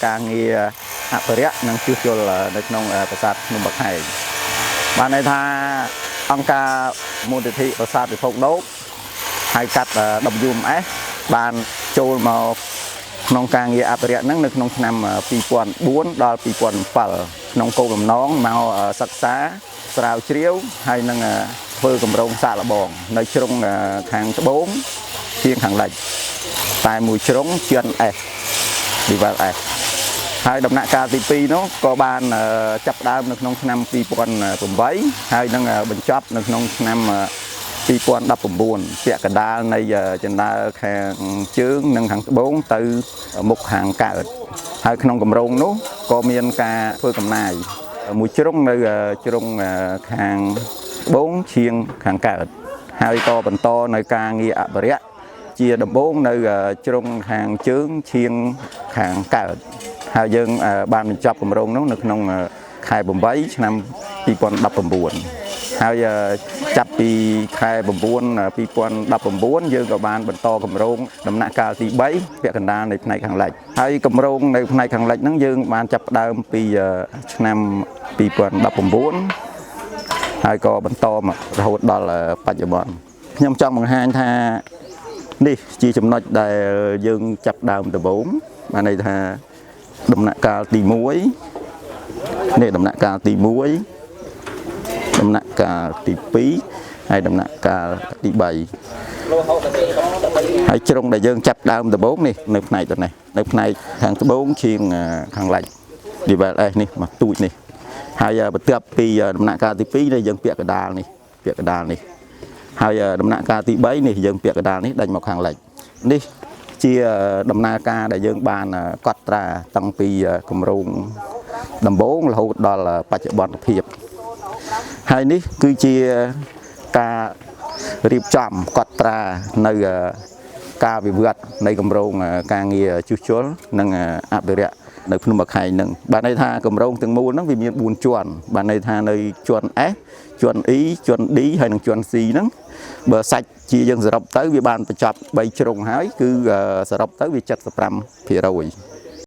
ការងារអភិរក្សនិងជួសជុលនៅក្នុងប្រាសាទភ្នំបាខែងបានន័យថាអង្គការមូលនិធិប្រាសាទពិភពលោកហៅកាត់ WMS បានចូលមកក្នុងការងារអភិរក្សហ្នឹងនៅក្នុងឆ្នាំ2004ដល់2007ក្នុងគោលបំណងមកសិក្សាស្រាវជ្រាវហើយនឹងធ្វើគម្រោងសាកល្បងនៅជ្រុងខាងត្បូងជាងខាងលិចតែមួយជ្រុងជឿន S Level S ហើយដំណាក់កាលទី2នោះក៏បានចាប់ផ្ដើមនៅក្នុងឆ្នាំ2008ហើយនឹងបញ្ចប់នៅក្នុងឆ្នាំ2019ពាក់កណ្ដាលនៃចណ្ដើរខាងជើងនិងខាងត្បូងទៅមុខខាងកើតហើយក្នុងគម្រោងនោះក៏មានការធ្វើកំណាយមួយជ្រុងនៅជ្រុងខាងត្បូងឈៀងខាងកើតហើយក៏បន្តនៅការងារអភិរក្សជាដំបូងនៅជ្រុងខាងជើងឈៀងខាងកើតហើយយើងបានបញ្ចប់គម្រោងនោះនៅក្នុងខែ8ឆ្នាំ2019ហើយចាប់ពីខែ9 2019យើងក៏បានបន្តគម្រោងដំណាក់កាលទី3ពាក់កណ្ដាលនៃផ្នែកខាងលិចហើយគម្រោងនៅផ្នែកខាងលិចហ្នឹងយើងបានចាប់ផ្ដើមពីឆ្នាំ2019ហើយក៏បន្តមករហូតដល់បច្ចុប្បន្នខ្ញុំចង់បង្ហាញថានេះជាចំណុចដែលយើងចាប់ដើមដំបូងបានន័យថាដំណាក់កាលទី1នេះដំណាក់កាលទី1ដំណាក់កាលទី2ហើយដំណាក់កាលទី3ហើយជ្រុងដែលយើងចាប់ដើមដំបូងនេះនៅផ្នែកនេះនៅផ្នែកខាងត្បូងជាងខាងលិច Level S នេះមកទូចនេះហើយបន្ទាប់ពីដំណាក់កាលទី2នេះយើងពាក់កដាលនេះហើយដំណាក់កាលទី3នេះយើងពាក់កដាលនេះដាច់មកខាងលិចនេះជាដំណើរការដែលយើងបានកត់ត្រាតាំងពីគម្រោងដំបូងរហូតដល់បច្ចុប្បន្នភាពហើយនេះគឺជាការរៀបចំកត់ត្រានៅការវិវត្តនៃគម្រោងការងារជួសជុលនិងអភិរក្សនៅភ្នំបាខែងនឹងបានន័យថាគម្រោងទាំងមូលហ្នឹងវាមាន4ជាន់បានន័យថានៅជាន់ S ជាន់ E ជាន់ D ហើយនិងជាន់ C ហ្នឹងបើសាច់ជាយើងសរុបទៅវាបានបញ្ចប់3ជ្រុងហើយគឺសរុបទៅវា75%។